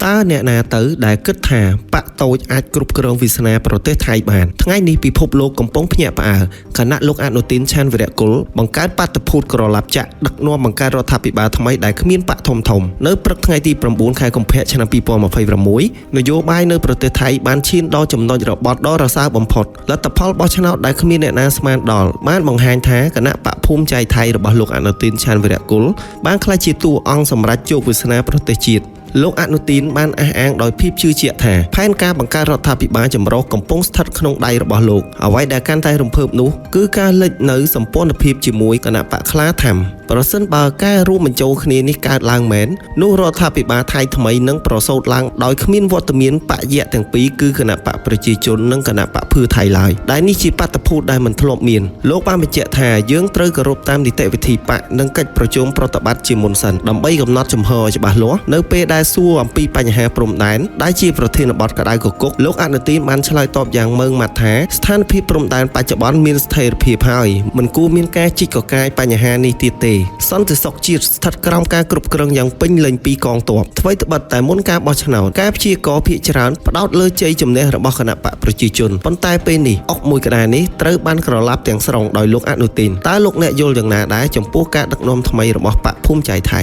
តើអ្នកណាទៅដែលគិតថាបកតូចអាចគ្រប់គ្រងវាសនាប្រទេសថៃបានថ្ងៃនេះពិភពលោកកំពុងភ្ញាក់ផ្អើលគណៈលោកអនុទានឆាន់វីរៈគុលបង្កើតបាតុភូតក្រឡាប់ចាក់ដឹកនាំបង្កើតរដ្ឋាភិបាលថ្មីដែលគ្មានបកធំនៅព្រឹកថ្ងៃទី9ខែកុម្ភៈឆ្នាំ2026នយោបាយនៅប្រទេសថៃបានឈានដល់ចំណុចរបត់ដ៏រសើបបំផុតលទ្ធផលបោះឆ្នោតដែលគ្មានអ្នកណាស្មានដល់បានបង្ហាញថាគណៈបកភូមិใจថៃរបស់លោកអនុទានឆាន់វីរៈគុលបានក្លាយជាតួអង្គសម្រាប់ជោគវាសនាប្រទេសជាតិលោកអនុទានបានអះអាងដោយភាពជឿជាក់ថាផែនការបង្កើតរដ្ឋាភិបាលចម្រុះកំពុងស្ថិតក្នុងដៃរបស់លោកអ្វីដែលកាន់តែរំភើបនោះគឺការលេចនៅសម្ព័ន្ធភាពជាមួយគណៈបកខ្លាថាំប្រសិនបើការរួមបញ្ចូលគ្នានេះកើតឡើងមែននោះរដ្ឋាភិបាលថៃថ្មីនឹងប្រសូតឡើងដោយគ្មានវត្តមានបកយៈទាំងពីរគឺគណៈបកប្រជាជននិងគណៈបកភឿថៃឡើយដែលនេះជាបាតុភូតដែលមិនធ្លាប់មានលោកបានបញ្ជាក់ថាយើងត្រូវគោរពតាមនីតិវិធីបកនិងកិច្ចប្រជុំប្រតិបត្តិជាមុនសិនដើម្បីកំណត់ជំហរច្បាស់លាស់នៅពេលដែលសួរអំពីបញ្ហាព្រំដែនដែលជាប្រធានបទក្តៅគគុកលោកអនុទានបានឆ្លើយតបយ៉ាងម៉ឺងម៉ាត់ថាស្ថានភាពព្រំដែនបច្ចុប្បន្នមានស្ថិរភាពហើយមិនគួរមានការជីកកកាយបញ្ហានេះទៀតទេសន្តិសុខជាតិស្ថិតក្រោមការគ្រប់គ្រងយ៉ាងពេញលេញពីកងទ័ពថ្មីត្បិតតែមុនការបោះឆ្នោតការព្យាករណ៍ភាគច្រើនផ្ដោតលើជ័យជំនះរបស់គណៈបកប្រជាជនប៉ុន្តែពេលនេះអុកមួយក្តារនេះត្រូវបានក្រឡាប់ទាំងស្រុងដោយលោកអនុទានតើលោកអ្នកយល់យ៉ាងណាដែរចំពោះការដឹកនាំថ្មីរបស់បកភូមិใจថៃ